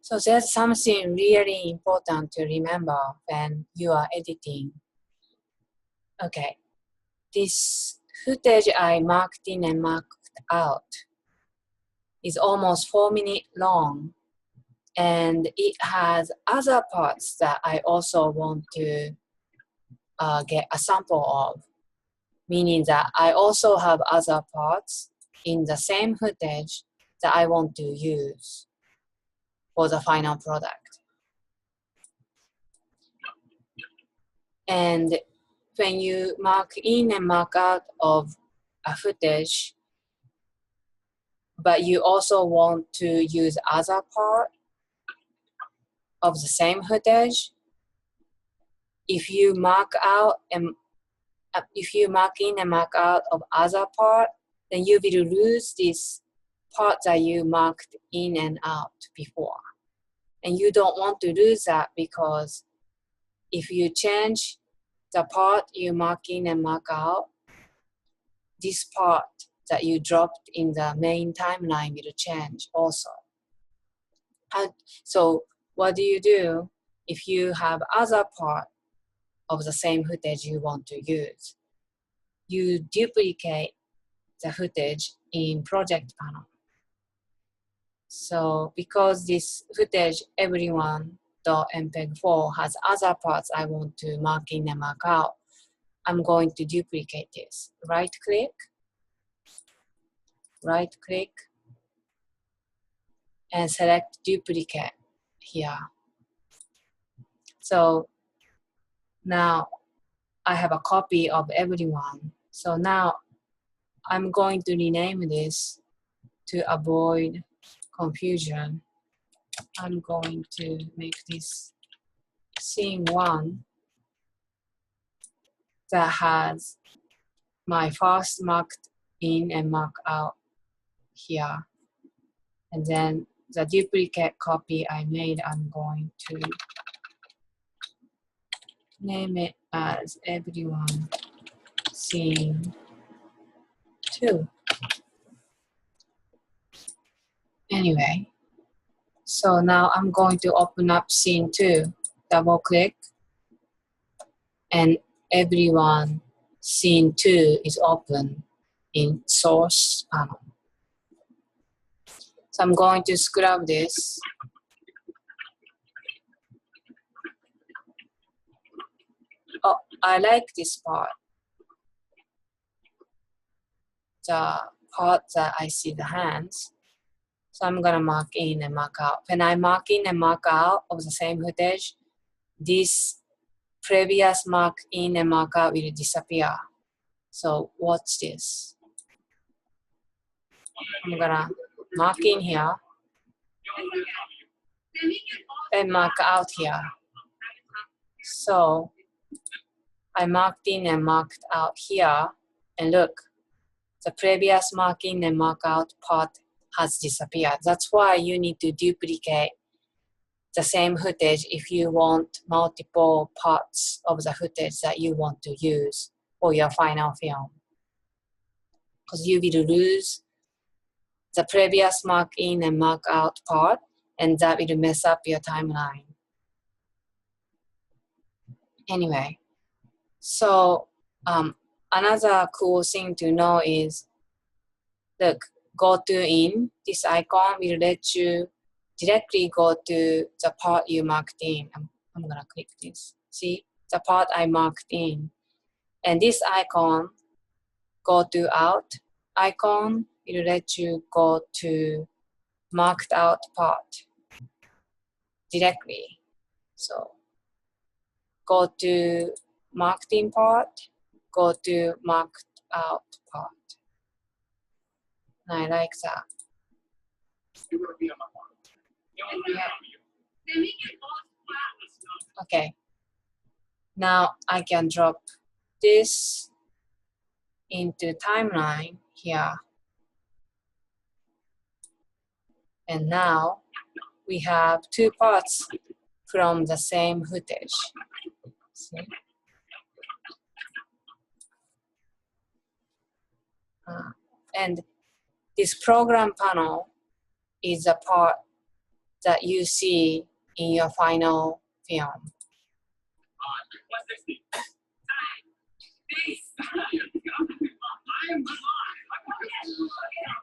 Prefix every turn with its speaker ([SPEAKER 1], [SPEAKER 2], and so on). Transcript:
[SPEAKER 1] So there's something really important to remember when you are editing. Okay, this footage I marked in and marked out is almost 4 minutes long, and it has other parts that I also want to get a sample of, meaning that I also have other parts in the same footage that I want to use for the final product. And when you mark in and mark out of a footage, but you also want to use other part of the same footage, if you mark out and if you mark in and mark out of other part, then you will lose this part that you marked in and out before. And you don't want to lose that, because if you change the part you mark in and mark out, this part that you dropped in the main timeline will change also. So what do you do if you have other part of the same footage you want to use? You duplicate the footage in project panel. So because this footage everyone.mpeg4 has other parts I want to mark in and mark out, I'm going to duplicate this. Right click, and select duplicate here. So now I have a copy of everyone. So now I'm going to rename this to avoid confusion. I'm going to make this scene 1 that has my first marked in and mark out here. And then the duplicate copy I made, I'm going to name it as everyone scene 2. Anyway, so now I'm going to open up scene 2, double click, and everyone scene 2 is open in source panel. So I'm going to scrub this. Oh, I like this part. The part that I see the hands. So I'm gonna mark in and mark out. When I mark in and mark out of the same footage, this previous mark in and mark out will disappear. So watch this. I'm gonna mark in here and mark out here. So I marked in and marked out here, and look, the previous mark in and mark out part has disappeared. That's why you need to duplicate the same footage if you want multiple parts of the footage that you want to use for your final film. Because you will lose the previous mark in and mark out part, and that will mess up your timeline. Anyway, so another cool thing to know is, look, go to in, this icon will let you directly go to the part you marked in. I'm gonna click this. See, the part I marked in. And this icon, go to out icon, will let you go to marked out part directly. So go to marked in part, go to marked out part. And I like that. Okay. Now I can drop this into timeline here. And now we have 2 parts from the same footage. See? And this program panel is the part that you see in your final film.
[SPEAKER 2] 160. Peace. I am alive.